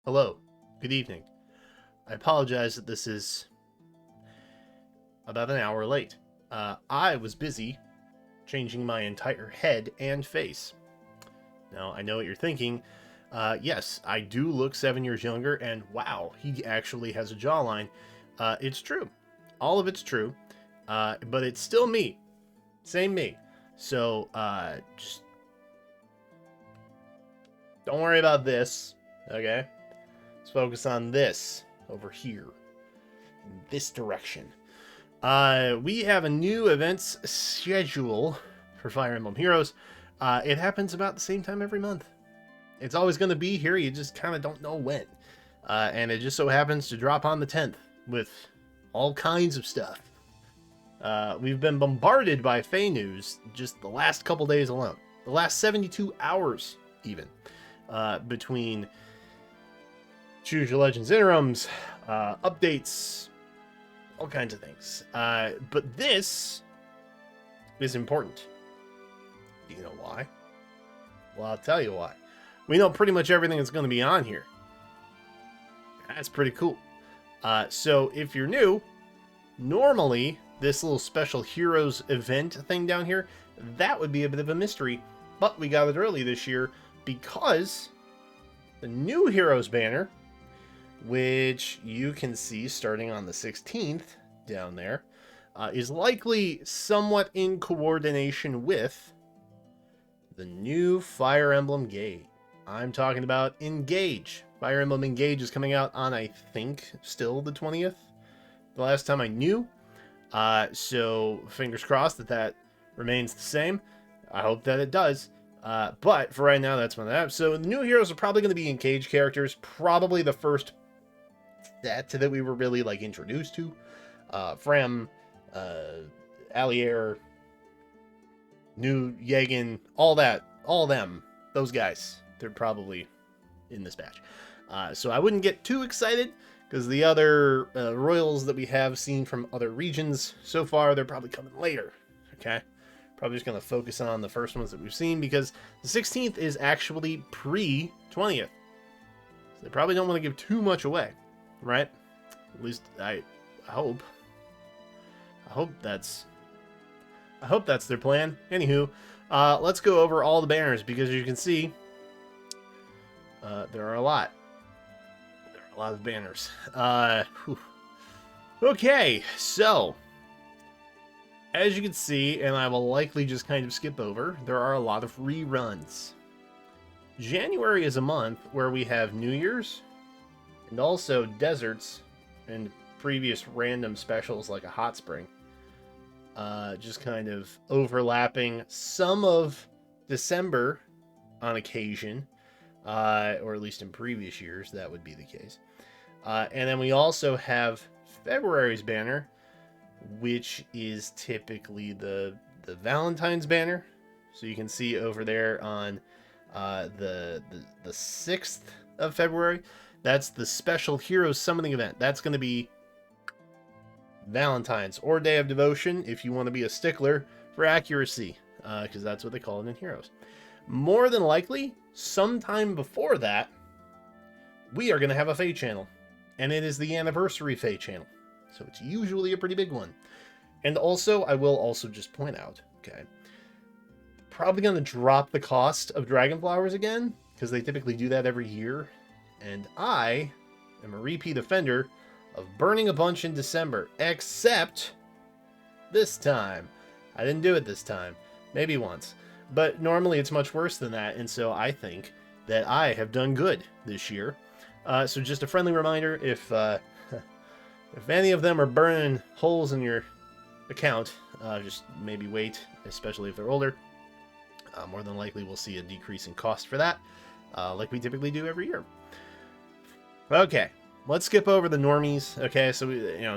Hello, good evening. I apologize that this is about an hour late. I was busy changing my entire head and face. Now, I know what you're thinking. Yes, I do look 7 years younger, and wow, he actually has a jawline. It's true. All of it's true. But it's still me. Same me. So, just don't worry about this, okay? Let's focus on this over here, in this direction. We have a new events schedule for Fire Emblem Heroes. It happens about the same time every month. It's always going to be here, you just kind of don't know when. And it just so happens to drop on the 10th with all kinds of stuff. We've been bombarded by FEH news just the last couple days alone. The last 72 hours, even. Between Choose Your Legends interims, updates, all kinds of things. But this is important. Do you know why? Well, I'll tell you why. We know pretty much everything that's going to be on here. That's pretty cool. So if you're new, normally this little special Heroes event thing down here, that would be a bit of a mystery. But we got it early this year because the new Heroes banner, which you can see starting on the 16th down there, is likely somewhat in coordination with the new Fire Emblem game. I'm talking about Engage. Fire Emblem Engage is coming out on, I think, still the 20th. The last time I knew. So fingers crossed that remains the same. I hope that it does. But for right now, that's what I have. So the new heroes are probably going to be Engage characters. Probably the first set that we were really like introduced to. Frem, Allier, New Yegan, all that, all them, those guys. They're probably in this batch. So I wouldn't get too excited because the other royals that we have seen from other regions so far, they're probably coming later. Okay. Probably just going to focus on the first ones that we've seen because the 16th is actually pre-20th. So they probably don't want to give too much away, right? At least I hope. I hope that's their plan. Anywho, let's go over all the banners because as you can see, there are a lot. There are a lot of banners. Okay, so as you can see, and I will likely just kind of skip over, there are a lot of reruns. January is a month where we have New Year's and also deserts and previous random specials like a hot spring. Just kind of overlapping some of December on occasion, or at least in previous years, that would be the case. And then we also have February's banner, which is typically the Valentine's banner. So you can see over there on the 6th of February, that's the special Heroes Summoning event. That's going to be Valentine's or Day of Devotion if you want to be a stickler for accuracy, because that's what they call it in Heroes. More than likely, sometime before that, we are going to have a FEH channel, and it is the anniversary FEH channel, so it's usually a pretty big one. And also, I will also just point out, okay, probably going to drop the cost of Dragon Flowers again, because they typically do that every year, and I am a repeat offender of burning a bunch in December, except this time. I didn't do it this time. Maybe once. But normally it's much worse than that, and so I think that I have done good this year. So just a friendly reminder, if any of them are burning holes in your account, just maybe wait, especially if they're older. More than likely we'll see a decrease in cost for that, like we typically do every year. Okay. Let's skip over the normies. Okay, so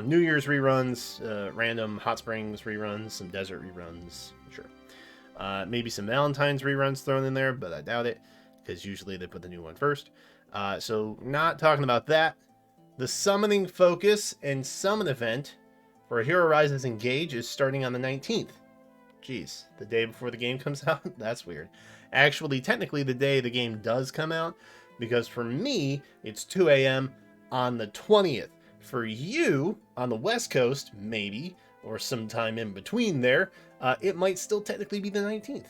New Year's reruns, random Hot Springs reruns, some desert reruns, sure. Maybe some Valentine's reruns thrown in there, but I doubt it, because usually they put the new one first. So not talking about that. The summoning focus and summon event for Hero Rises Engage is starting on the 19th. Jeez, the day before the game comes out? That's weird. Actually, technically the day the game does come out, because for me, it's 2 a.m. on the 20th. For you, on the West Coast, maybe, or sometime in between there, it might still technically be the 19th.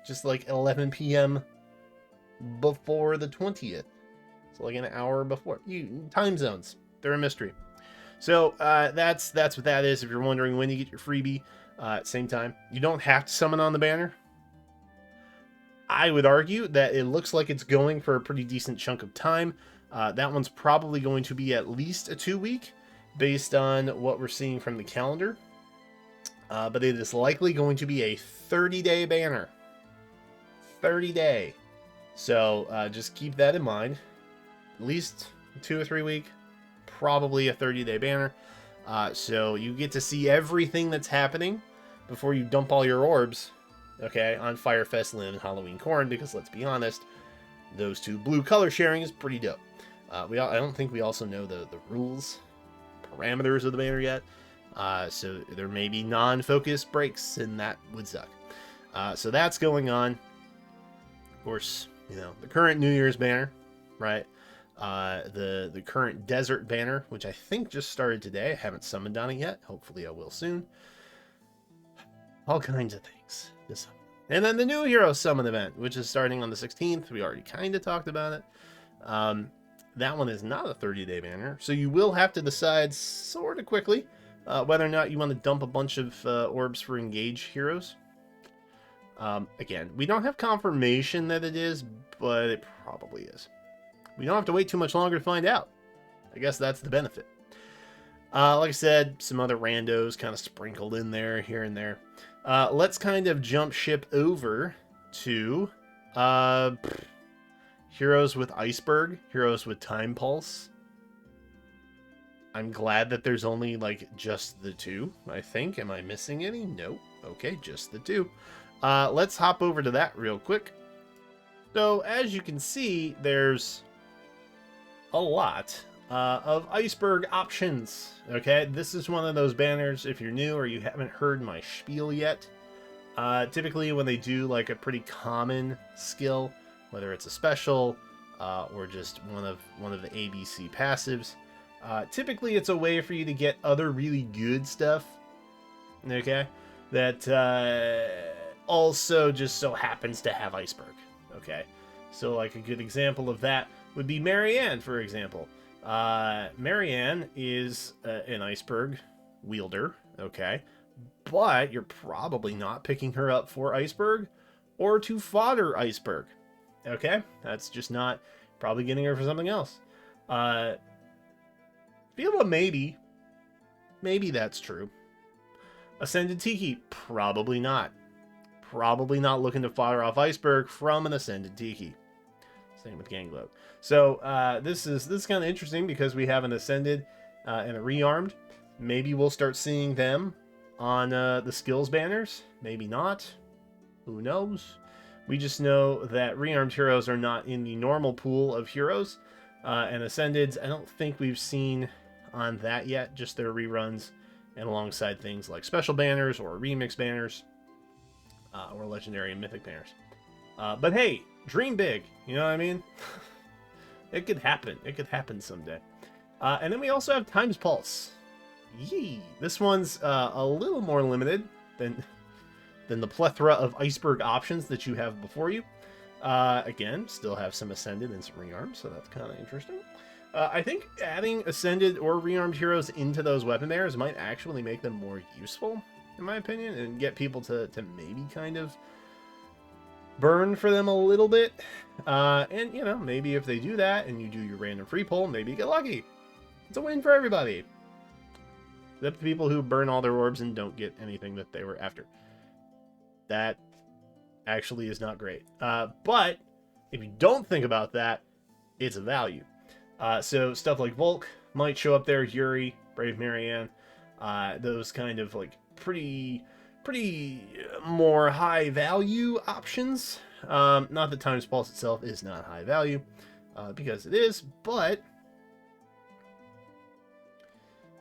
Just like 11 p.m. before the 20th. So like an hour before. Time zones, they're a mystery. So that's what that is. If you're wondering when you get your freebie, same time. You don't have to summon on the banner. I would argue that it looks like it's going for a pretty decent chunk of time. That one's probably going to be at least a 2-week based on what we're seeing from the calendar. But it is likely going to be a 30-day banner. 30-day. So just keep that in mind. At least 2 or 3 week, probably a 30-day banner. So you get to see everything that's happening before you dump all your orbs, okay, on Firefest, Lynn, and Halloween Corn, because let's be honest, those two blue color sharing is pretty dope. I don't think we also know the rules, parameters of the banner yet, so there may be non-focus breaks, and that would suck. So that's going on. Of course, you know, the current New Year's banner, right? The current desert banner, which I think just started today. I haven't summoned on it yet. Hopefully I will soon. All kinds of things. And then the new hero summon event, which is starting on the 16th. We already kind of talked about it. That one is not a 30-day banner, so you will have to decide sort of quickly whether or not you want to dump a bunch of orbs for engage heroes. Again, we don't have confirmation that it is, but it probably is. We don't have to wait too much longer to find out. I guess that's the benefit. Like I said, some other randos kind of sprinkled in there, here and there. Let's kind of jump ship over to heroes with Iceberg, heroes with Time Pulse. I'm glad that there's only, like, just the two, I think. Am I missing any? Nope. Okay, just the two. Let's hop over to that real quick. So, as you can see, there's a lot of Iceberg options. Okay, this is one of those banners, if you're new or you haven't heard my spiel yet. Typically, when they do, like, a pretty common skill, whether it's a special or just one of the ABC passives, typically it's a way for you to get other really good stuff, okay, that also just so happens to have Iceberg, okay? So, like, a good example of that would be Marianne, for example. Marianne is an Iceberg wielder, okay? But you're probably not picking her up for Iceberg or to fodder Iceberg, okay? That's just not probably getting her for something else. Feel a maybe. Maybe that's true. Ascended Tiki, probably not. Probably not looking to fodder off Iceberg from an Ascended Tiki. Same with Ganglope. So this is kind of interesting because we have an Ascended and a Rearmed. Maybe we'll start seeing them on the skills banners. Maybe not. Who knows? We just know that Rearmed heroes are not in the normal pool of heroes. And Ascendeds, I don't think we've seen on that yet. Just their reruns and alongside things like special banners or remix banners or legendary and mythic banners. But hey, dream big, you know what I mean? It could happen. It could happen someday. And then we also have Time's Pulse. Yee! This one's a little more limited than the plethora of Iceberg options that you have before you. Again, still have some Ascended and some Rearmed, so that's kind of interesting. I think adding Ascended or Rearmed heroes into those weapon bearers might actually make them more useful, in my opinion, and get people to maybe kind of burn for them a little bit. And, you know, maybe if they do that and you do your random free pull, maybe you get lucky. It's a win for everybody. Except the people who burn all their orbs and don't get anything that they were after. That actually is not great. But if you don't think about that, it's a value. So stuff like Volk might show up there, Yuri, Brave Marianne, those kind of like pretty more high value options. Not that Time's Pulse itself is not high value, because it is, but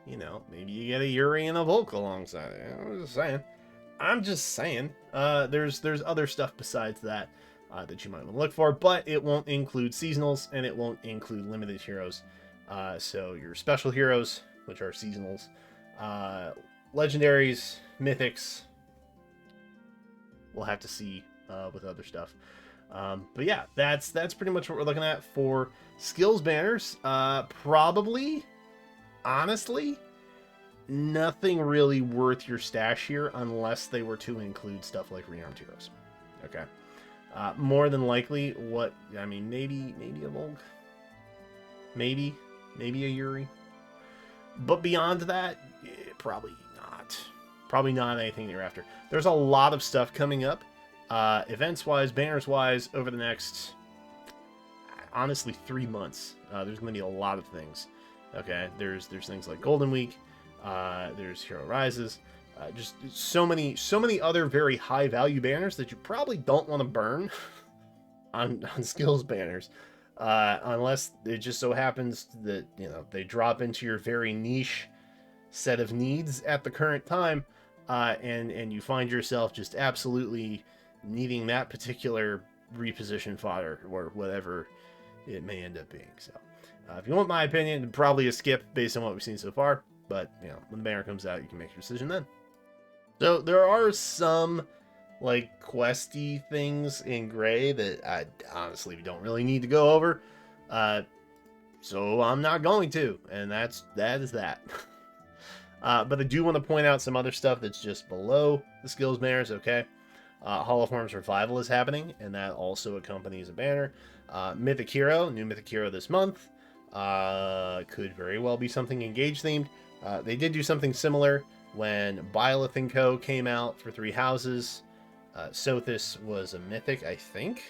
you know, maybe you get a Yuri and a Volk alongside it. I'm just saying. There's other stuff besides that. that you might want to look for, but it won't include seasonals and it won't include limited heroes. So your special heroes, which are seasonals, legendaries, mythics, we'll have to see with other stuff. But yeah, that's pretty much what we're looking at for skills banners. Probably, honestly, nothing really worth your stash here unless they were to include stuff like rearmed heroes. Okay. More than likely, maybe a Volk, maybe a Yuri, but beyond that, probably not anything you're after. There's a lot of stuff coming up, events wise, banners wise, over the next, honestly, 3 months. There's going to be a lot of things. Okay, there's things like Golden Week, there's Hero Rises. Just so many other very high value banners that you probably don't want to burn on skills banners, unless it just so happens that they drop into your very niche set of needs at the current time, and you find yourself just absolutely needing that particular reposition fodder or whatever it may end up being. So, if you want my opinion, probably a skip based on what we've seen so far. But when the banner comes out, you can make your decision then. So there are some like questy things in gray that I honestly don't really need to go over, so I'm not going to, and that is that. But I do want to point out some other stuff that's just below the skills banners. Okay, Hall of Forms Revival is happening, and that also accompanies a banner. Mythic Hero, new Mythic Hero this month, could very well be something Engage themed. They did do something similar when Byleth & Co. came out for 3 houses. Sothis was a mythic, I think,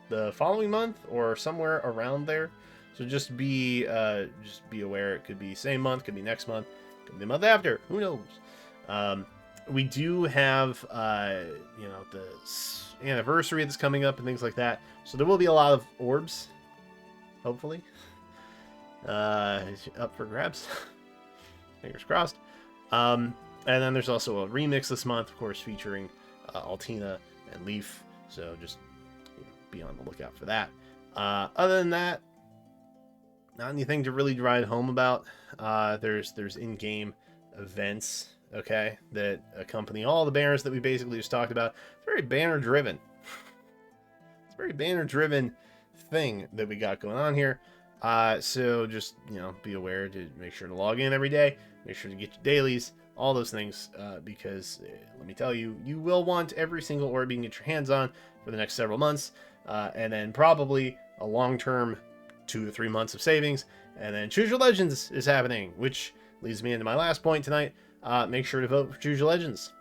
the following month or somewhere around there. So just be aware. It could be same month, could be next month, could be the month after. Who knows? We do have the anniversary that's coming up and things like that. So there will be a lot of orbs, hopefully, up for grabs. Fingers crossed. And then there's also a remix this month, of course, featuring Altina and Leaf. So just be on the lookout for that. Other than that, not anything to really drive home about. There's in-game events, okay, that accompany all the banners that we basically just talked about. It's very banner-driven. It's a very banner-driven thing that we got going on here. So just, be aware to make sure to log in every day. Make sure to get your dailies, all those things, because let me tell you, you will want every single orb you can get your hands on for the next several months, and then probably a long-term 2 to 3 months of savings. And then Choose Your Legends is happening, which leads me into my last point tonight. Make sure to vote for Choose Your Legends,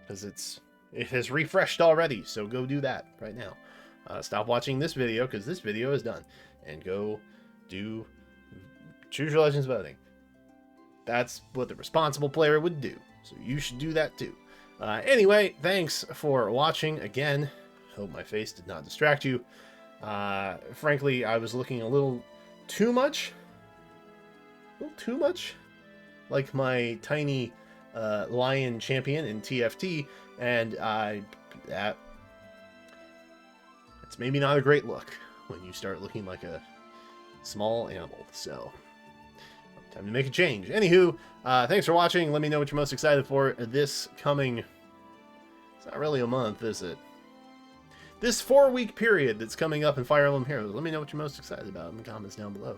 because it has refreshed already, so go do that right now. Stop watching this video, because this video is done, and go do Choose Your Legends voting. That's what the responsible player would do, so you should do that too. Anyway, thanks for watching again. Hope my face did not distract you. Frankly, I was looking a little too much like my tiny lion champion in TFT, and it's maybe not a great look when you start looking like a small animal. So time to make a change. Anywho, thanks for watching. Let me know what you're most excited for this coming, it's not really a month, is it? This 4-week period that's coming up in Fire Emblem Heroes. Let me know what you're most excited about in the comments down below.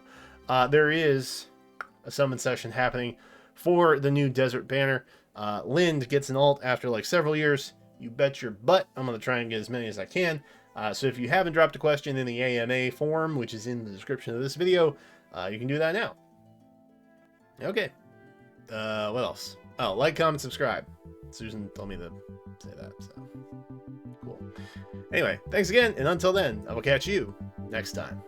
There is a summon session happening for the new Desert Banner. Lind gets an alt after like several years. You bet your butt I'm going to try and get as many as I can. So if you haven't dropped a question in the AMA form, which is in the description of this video, you can do that now. Okay. What else? Oh, like, comment, subscribe. Susan told me to say that, so cool. Anyway, thanks again, and until then, I will catch you next time.